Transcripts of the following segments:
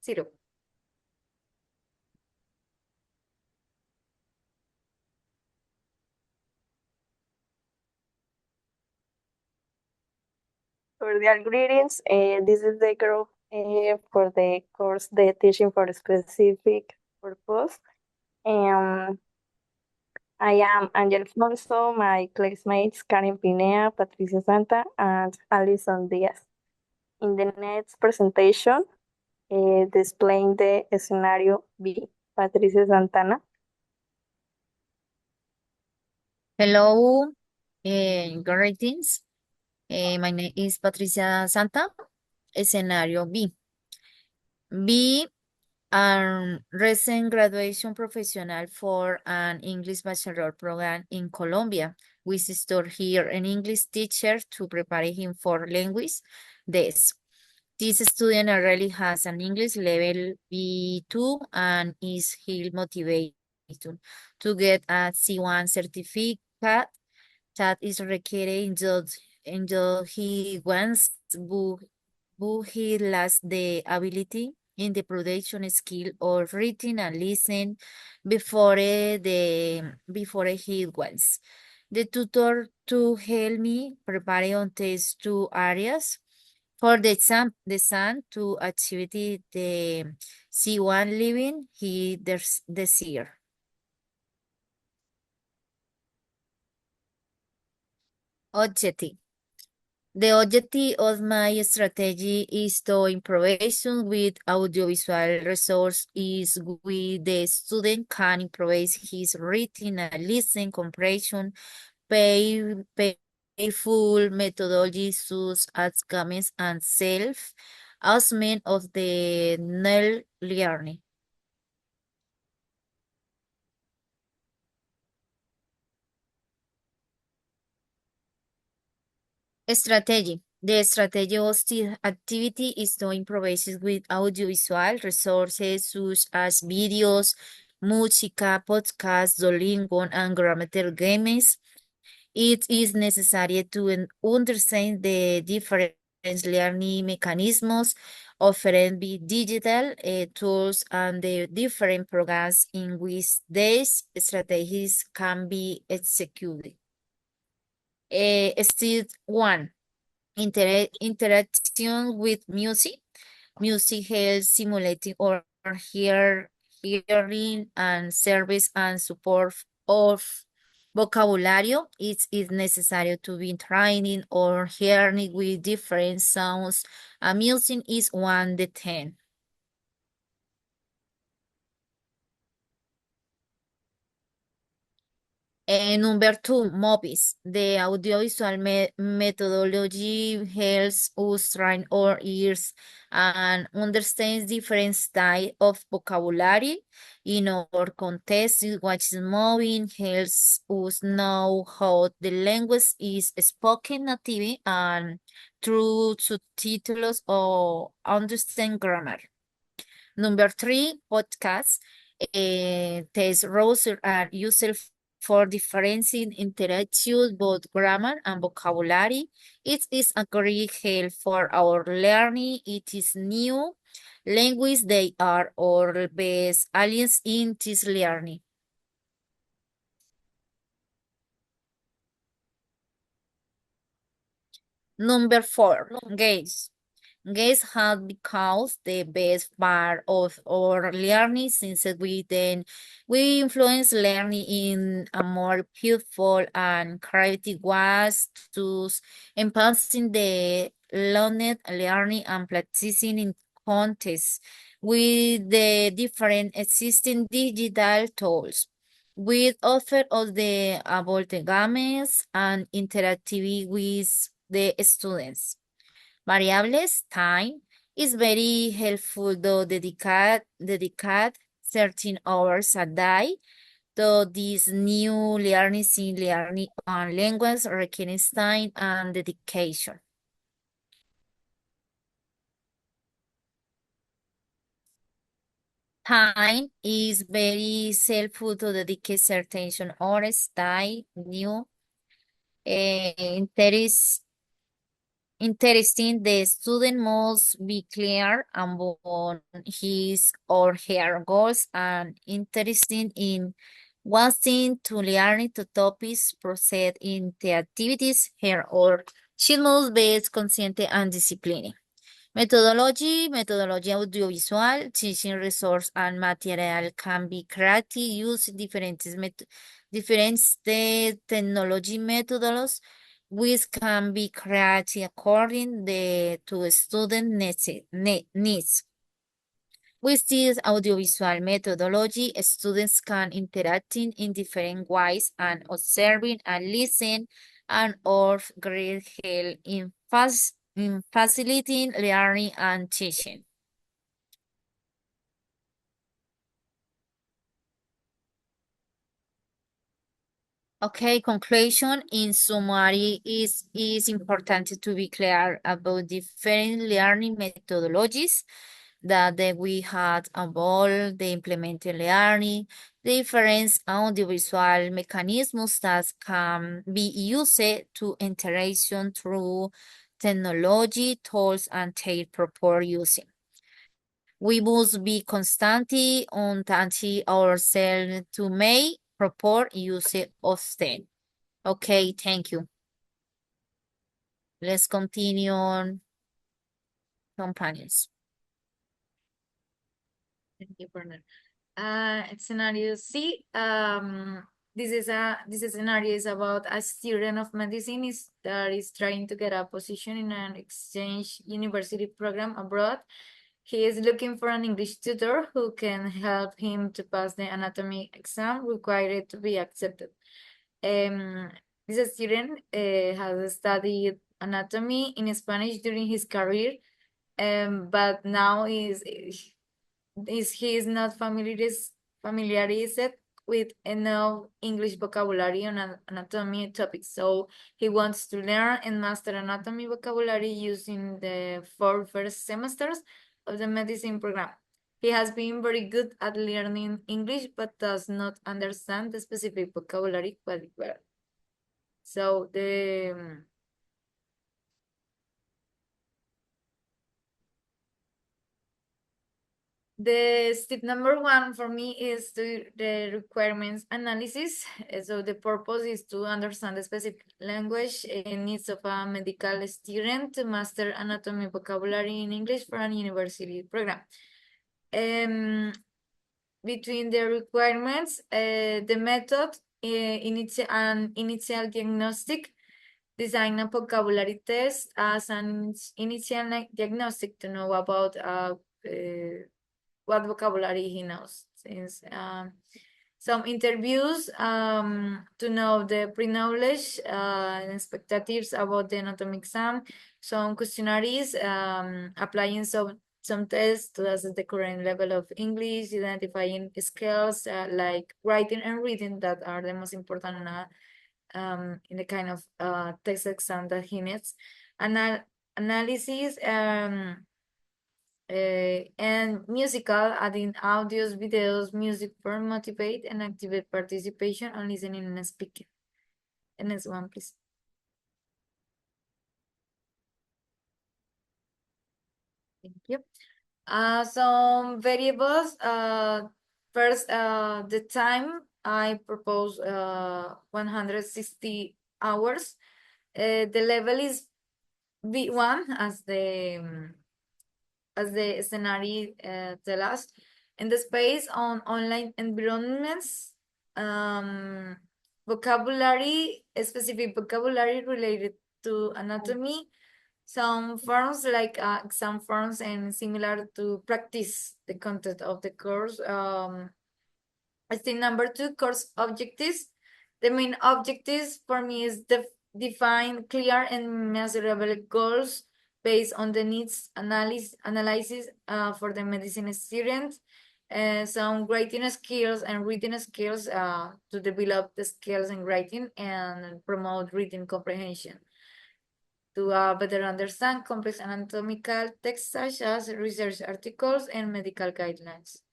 Zero. Cordial greetings. This is the group for the course the teaching for a specific purpose. Um, I am Angel Alfonso, my classmates Karen Pinea, Patricia Santa, and Alison Diaz. In the next presentation, displaying the scenario B, Patricia Santana. Hello, greetings. My name is Patricia Santa. Escenario B. B, recent graduation professional for an English bachelor program in Colombia. We start here an English teacher to prepare him for language. This. This student already has an English level B2 and is he motivated to get a C1 certificate that is required in the he wants but he lacks the ability in the production skill of reading and listening before he wants. The tutor to help me prepare on these two areas. For the son to achieve the C1 living he desire. Objective. The objective of my strategy is to improvisation with audiovisual resource is with the student can improvise his reading and listening comprehension, payful methodology such as comments and self-assessment of the learning. Strategy. The strategy of the activity is to improvise with audiovisual resources such as videos, música, podcasts, Duolingo, and grammar games. It is necessary to understand the different learning mechanisms offered by digital tools and the different programs in which these strategies can be executed. Step 1. Interaction with music. Music helps simulating or hearing and service and support of vocabulary. It is necessary to be training or hearing with different sounds. Amusing is 1 to 10. Number two, MOBIS. The audiovisual methodology helps us train our ears and understands different styles of vocabulary in our context. What is moving helps us know how the language is spoken natively and through subtitles or understand grammar. Number three, podcasts. These rules are useful for differentiating interaction, both grammar and vocabulary. It is a great help for our learning. It is new language. They are our best allies in this learning. Number four, games. Games have become the best part of our learning since we influence learning in a more beautiful and creative ways to enhancing the learned learning and practicing in contests with the different existing digital tools. With offer of the about the games and interactivity with the students. Variables time is very helpful to dedicate 13 hours a day to this new learning in learning on language requires time and dedication. Time is very helpful to dedicate certain hours, time, new interest Interesting, the student must be clear about his or her goals and interested in wanting to learn to topics proceed in the activities her or she must be consciente and disciplined. Methodology audiovisual, teaching resource and material can be created using different technology methods which can be created according to student needs. With this audiovisual methodology, students can interact in different ways and observing and listening and of great help in facilitating learning and teaching. Okay, conclusion in summary is important to be clear about different learning methodologies that we had about the implemented learning, different audiovisual mechanisms that can be used to interaction through technology, tools, and their proper using. We must be constantly on touching ourselves to make proper use of them. Okay, thank you. Let's continue on companions. Thank you, partner. Scenario C. This scenario is about a student of medicine that is trying to get a position in an exchange university program abroad. He is looking for an English tutor who can help him to pass the anatomy exam required to be accepted. This student has studied anatomy in Spanish during his career, but now he is not familiarized with enough English vocabulary on anatomy topics. So he wants to learn and master anatomy vocabulary using the 4 first semesters of the medicine program. He has been very good at learning English, but does not understand the specific vocabulary quite well. So the step number 1 for me is the requirements analysis. So the purpose is to understand the specific language and needs of a medical student to master anatomy vocabulary in English for a university program. Between the requirements, the method, initial diagnostic, design a vocabulary test as an initial diagnostic to know about what vocabulary he knows. Since some interviews to know the pre-knowledge and expectations about the anatomy exam, some questionnaires, applying some tests to assess the current level of English, identifying skills like writing and reading that are the most important in the kind of text exam that he needs. Analysis and musical, adding audios, videos, music for motivate and activate participation on listening and speaking. And next one, please. Thank you. Some variables. First, the time I propose 160 hours. The level is B1 as the scenario tell us. In the space on online environments, vocabulary, specific vocabulary related to anatomy, some forms like exam forms and similar to practice the content of the course. I think number 2, course objectives. The main objectives for me is define clear and measurable goals based on the needs analysis for the medicine student. Some writing skills and reading skills to develop the skills in writing and promote reading comprehension to better understand complex anatomical texts such as research articles and medical guidelines.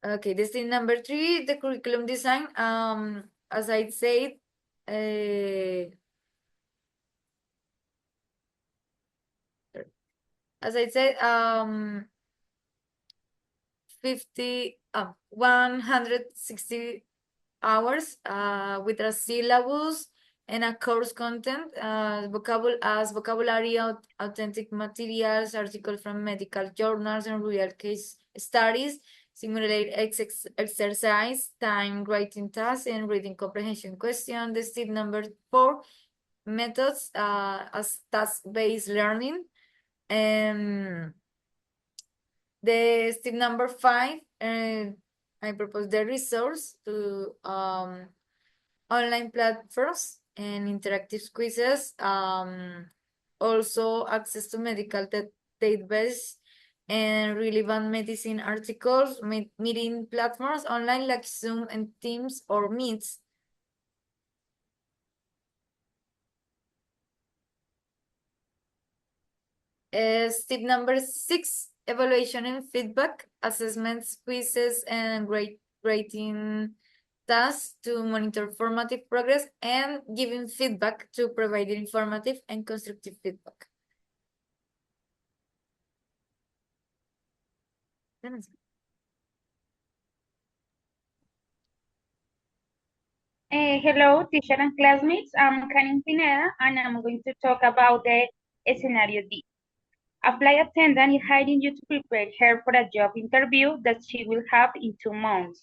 Okay, this thing number 3, the curriculum design. As I said, uh, 160 hours with a syllabus and a course content, vocabulary, authentic materials, articles from medical journals and real case studies, simulate exercise, time writing tasks, and reading comprehension question. The step number 4, methods as task-based learning. The step number 5, I propose the resource to online platforms and interactive quizzes. Also access to medical database and relevant medicine articles, meeting platforms online like Zoom and Teams or Meets. Step number 6, evaluation and feedback, assessments, quizzes, and rating tasks to monitor formative progress and giving feedback to provide informative and constructive feedback. Hello, teacher and classmates. I'm Karen Pineda, and I'm going to talk about the scenario D. A flight attendant is hiring you to prepare her for a job interview that she will have in 2 months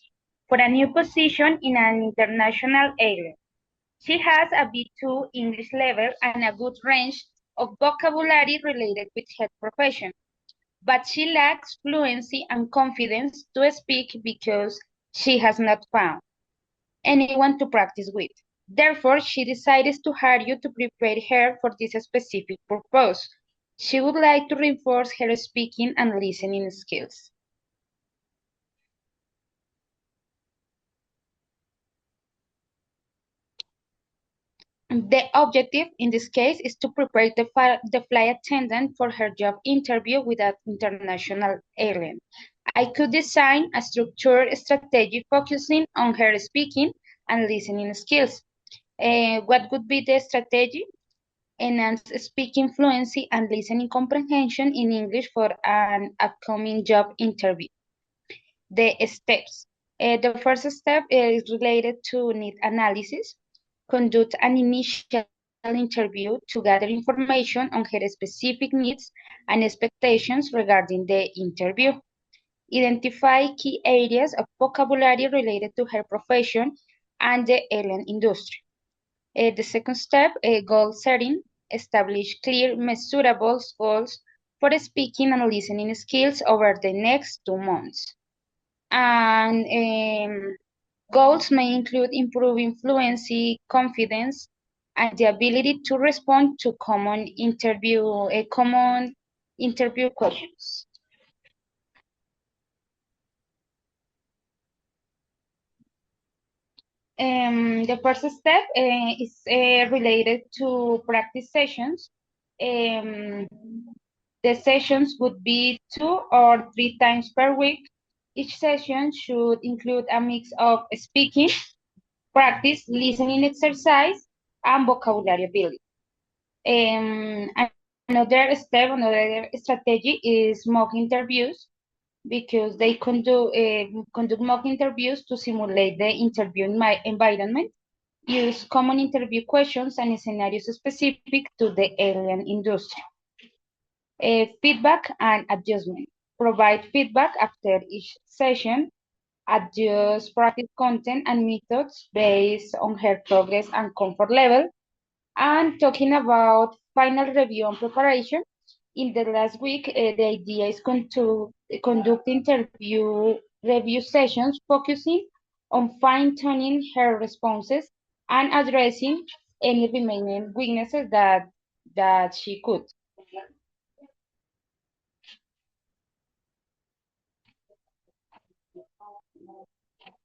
for a new position in an international airline. She has a B2 English level and a good range of vocabulary related with her profession, but she lacks fluency and confidence to speak because she has not found anyone to practice with. Therefore, she decides to hire you to prepare her for this specific purpose. She would like to reinforce her speaking and listening skills. The objective in this case is to prepare the flight attendant for her job interview with an international airline. I could design a structured strategy focusing on her speaking and listening skills. What would be the strategy? Enhance speaking fluency and listening comprehension in English for an upcoming job interview. The steps. The first step is related to need analysis. Conduct an initial interview to gather information on her specific needs and expectations regarding the interview. Identify key areas of vocabulary related to her profession and the airline industry. The second step, goal setting. Establish clear, measurable goals for speaking and listening skills over the next 2 months. And goals may include improving fluency, confidence, and the ability to respond to common interview questions. The first step is related to practice sessions. The sessions would be 2 or 3 times per week. Each session should include a mix of speaking, practice, listening exercise, and vocabulary building. Another strategy is mock interviews, because they conduct mock interviews to simulate the interview environment, use common interview questions and scenarios specific to the airline industry. Feedback and adjustment. Provide feedback after each session, adjust practice content and methods based on her progress and comfort level. And talking about final review and preparation, in the last week, the idea is to conduct interview review sessions focusing on fine-tuning her responses and addressing any remaining weaknesses that she could.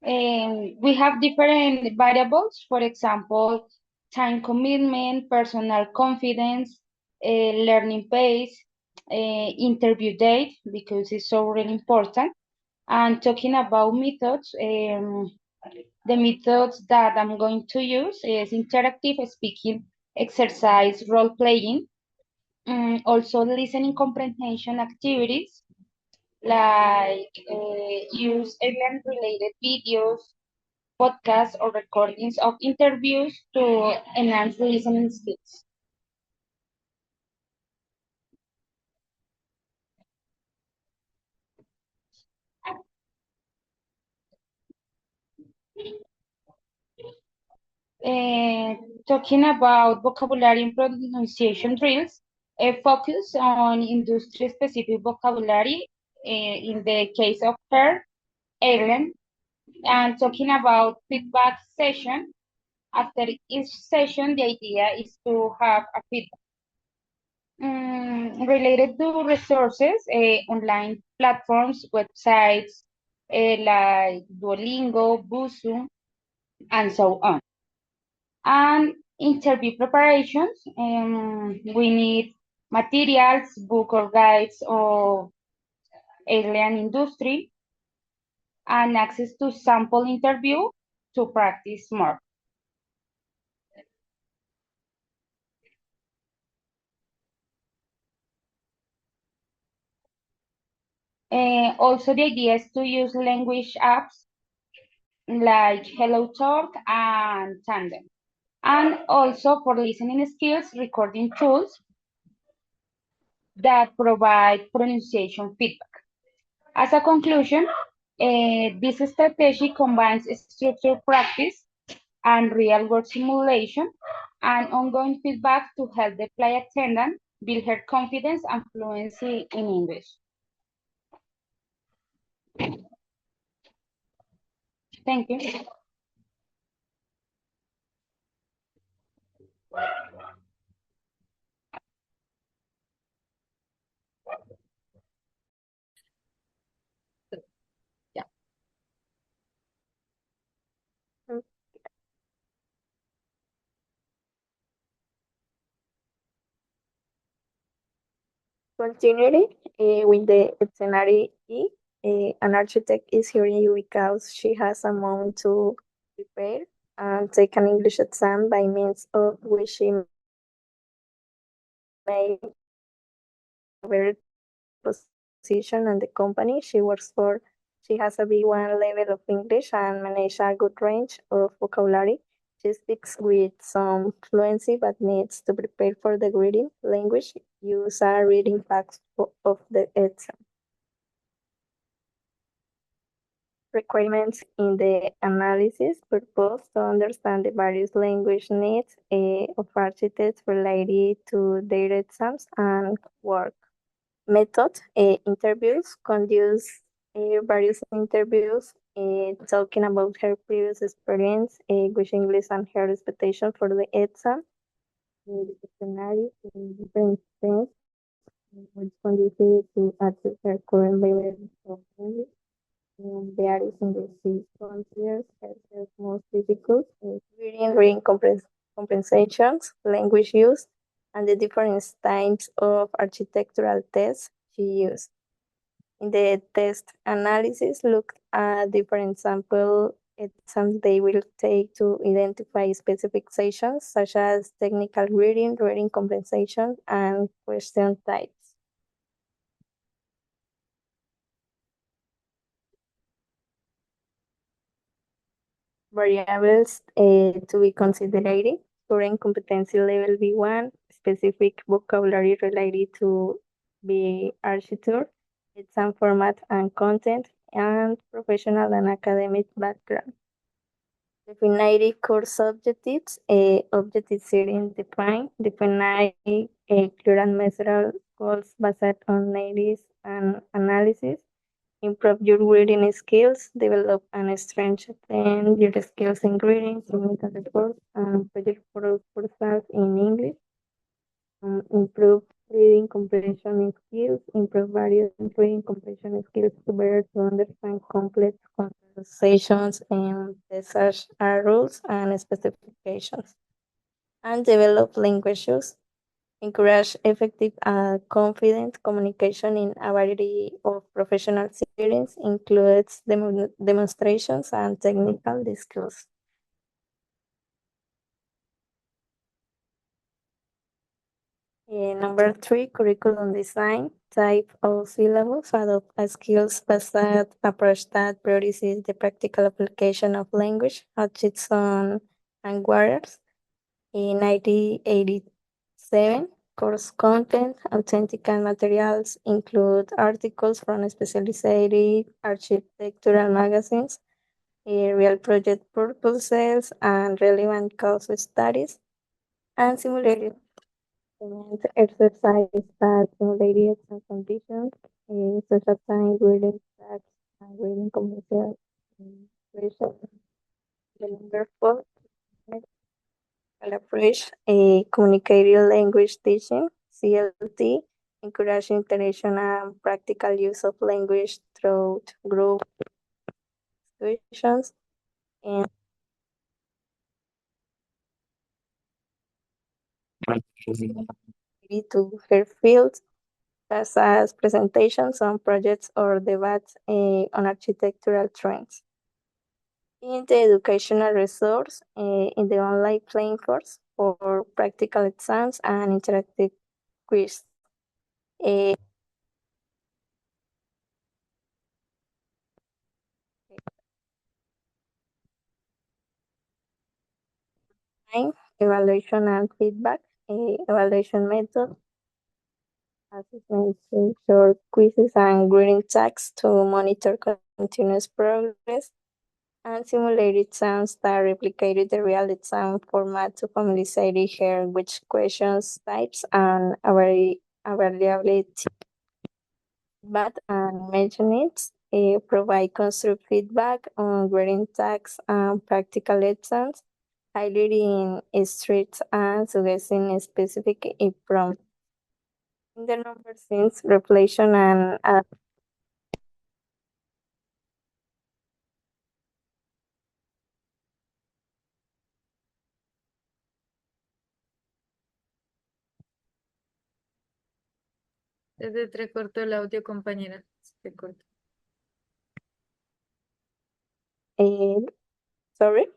We have different variables, for example, time commitment, personal confidence, learning pace, interview date, because it's so really important, And talking about methods, the methods that I'm going to use is interactive speaking, exercise, role playing, also listening comprehension activities, like use alien related videos, podcasts, or recordings of interviews to enhance listening skills. Uh, Talking about vocabulary and pronunciation drills, focus on industry-specific vocabulary in the case of her, Ellen, and talking about feedback session. After each session, the idea is to have a feedback. Related to resources, online platforms, websites like Duolingo, Busuu, and so on. And interview preparations, we need materials, book or guides of alien industry, and access to sample interview to practice more. Also, the idea is to use language apps like HelloTalk and Tandem. And also for listening skills, recording tools that provide pronunciation feedback. As a conclusion, this strategy combines structured practice and real-world simulation and ongoing feedback to help the flight attendant build her confidence and fluency in English. Thank you. Yeah. Continuity with the scenario E. An architect is hearing you because she has a moment to prepare and take an English exam by means of which she may better position and the company she works for. She has a B1 level of English and manages a good range of vocabulary. She speaks with some fluency but needs to prepare for the reading language. Use a reading facts of the exam. Requirements in the analysis purpose to understand the various language needs of architects related to their exams and work. Method interviews, conduct various interviews talking about her previous experience with English and her expectation for the exam. The dictionary in different things which conducive to access her current level of English. There is English she considers herself most difficult, reading compensations, language use, and the different types of architectural tests she used. In the test analysis, look at different sample exams they will take to identify specific sections such as technical reading compensation, and question types. Variables to be considered: current competency level B1, specific vocabulary related to the architecture, exam format and content, and professional and academic background. Define course objectives. Objectives setting define clear and measurable goals based on needs and analysis. Improve your reading skills, develop and strengthen your skills in reading, technical reports, and project proposals in English. Improve reading comprehension skills, improve various reading comprehension skills to better to understand complex conversations and research rules and specifications. And develop language use. encourage effective and confident communication in a variety of professional settings, includes demonstrations and technical skills. Number 3, curriculum design. Type of syllabus adopt a skills-based approach that prioritizes the practical application of language, touches on and barriers. In 1987, course content, authentic materials include articles from specialized architectural magazines, real project proposals, and relevant case studies, and simulated exercise that simulated exam conditions, such as time, reading, tax, and reading commercial pressure. The number 4, approach a communicated language teaching, CLT, encourage interaction and practical use of language through group situations, and to her fields, such as presentations on projects or debates on architectural trends. In the educational resource, in the online playing course for practical exams and interactive quiz. Evaluation and feedback, evaluation method, assessment, short quizzes and grading tags to monitor continuous progress, and simulated exams that replicated the real exam format to familiarize her with questions types and availability. But and mention it, provide constructive feedback on grading tags and practical exams, highlighting strict and suggesting specific improvement. In the number 6, reflection and Te entrecortó el audio, compañera. Se te cortó. sorry.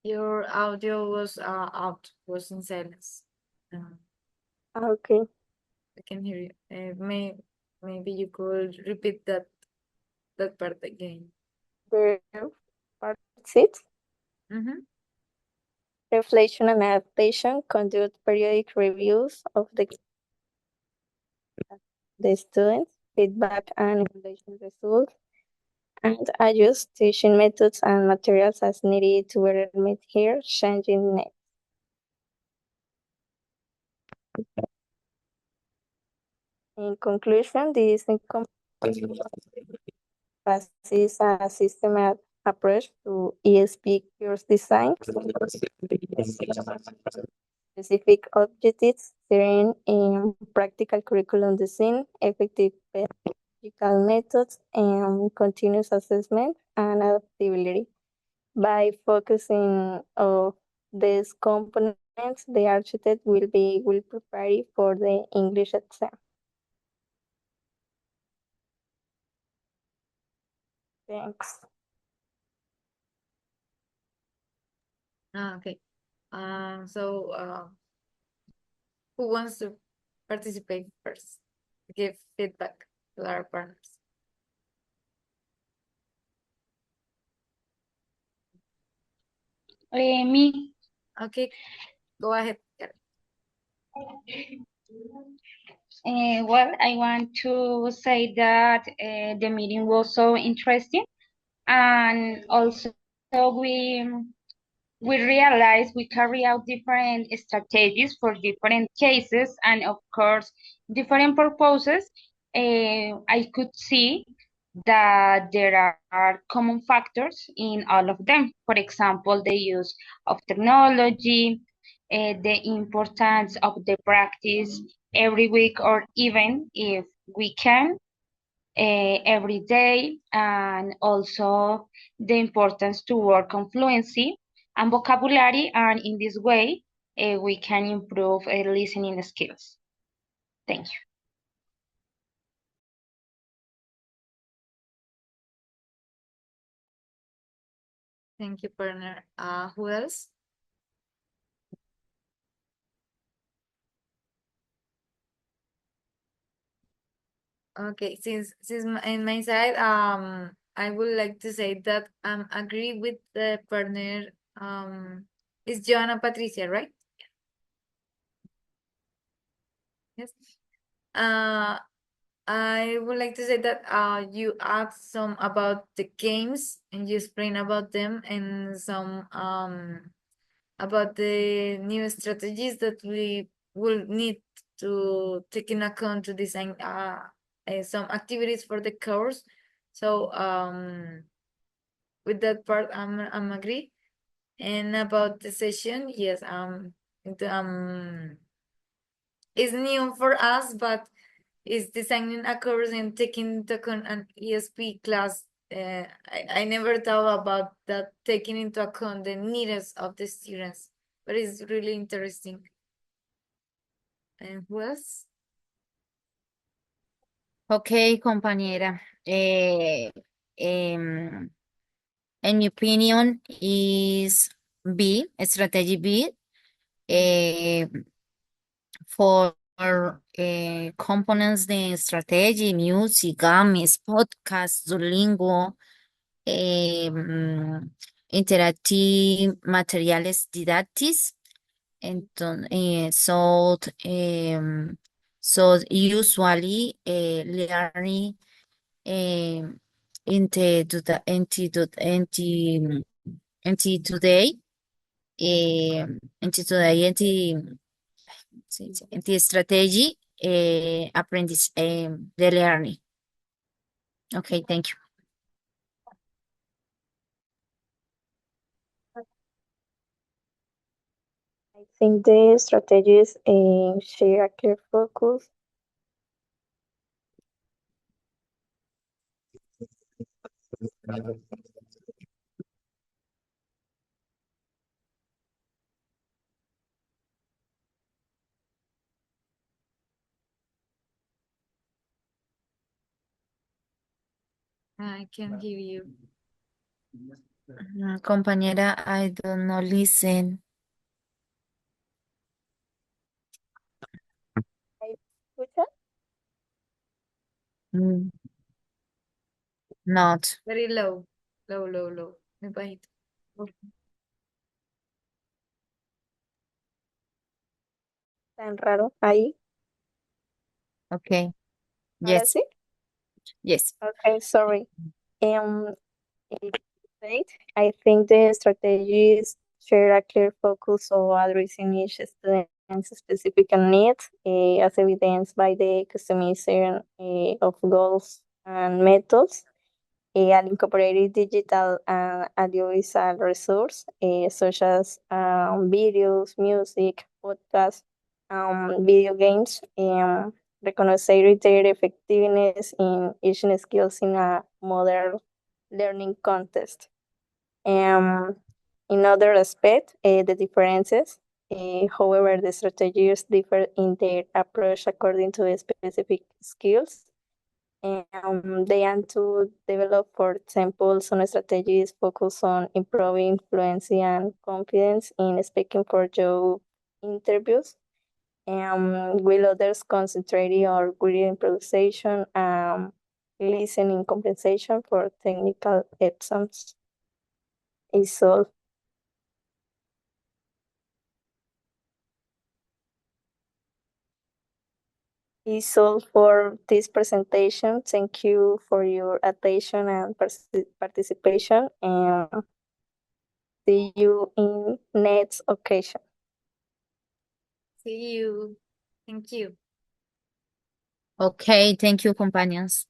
Your audio was out, was in silence. Okay. I can hear you. Maybe you could repeat that part again. The part 6. Reflection and adaptation, conduct periodic reviews of the students, feedback and evaluation results, and adjust teaching methods and materials as needed to better meet her changing needs. In conclusion, this is a systematic approach to ESP course design, specific objectives, theory in practical curriculum design, effective pedagogical methods, and continuous assessment and adaptability. By focusing on these components, the architect will prepare for the English exam. Thanks. Okay. Who wants to participate first? Give feedback to our partners. Me. Okay, go ahead. Well, I want to say that the meeting was so interesting, and also we realized we carry out different strategies for different cases, and of course, different purposes. I could see that there are common factors in all of them. For example, the use of technology, the importance of the practice every week or even if we can every day, and also the importance to work on fluency and vocabulary. And in this way, we can improve listening skills. Thank you. Thank you, partner. Who else? Okay, since in my side, I would like to say that agree with the partner. It's Joanna Patricia, right? Yes. I would like to say that you asked some about the games and you explain about them and some about the new strategies that we will need to take in account to design some activities for the course. So with that part, I'm agree. And about the session, yes, it's new for us, but is designing a course and taking into account an ESP class. I never thought about that, taking into account the needs of the students, but it's really interesting. And who else? Okay, compañera. In my opinion, is B, strategy B, for components de strategy, music, games, podcasts, Duolingo, interactive materiales didácticos. Entonces, so usually learning into today into strategy apprentice the learning. Okay, thank you. I think the strategies share a clear focus. I can give you. Compañera, I don't know listen. ¿Escucha? Mm, Not. Very low, low. Muy bajito. Tan raro. Ahí. Okay. Ahora Yes. sí. Yes. Okay, sorry. It said, I think the strategies share a clear focus on addressing each student's specific needs, as evidenced by the customization of goals and methods, and incorporating digital and audiovisual resources such as videos, music, podcasts, video games, recognizing their effectiveness in each skills in a modern learning context. In other aspect, the differences, however, the strategies differ in their approach according to the specific skills. They aim to develop, for example, some strategies focus on improving fluency and confidence in speaking for job interviews, while others concentrating on reading improvisation, listening compensation for technical exams. Is all. Is all for this presentation. Thank you for your attention and participation, and see you in next occasion. See you. Thank you. Okay, thank you, companions.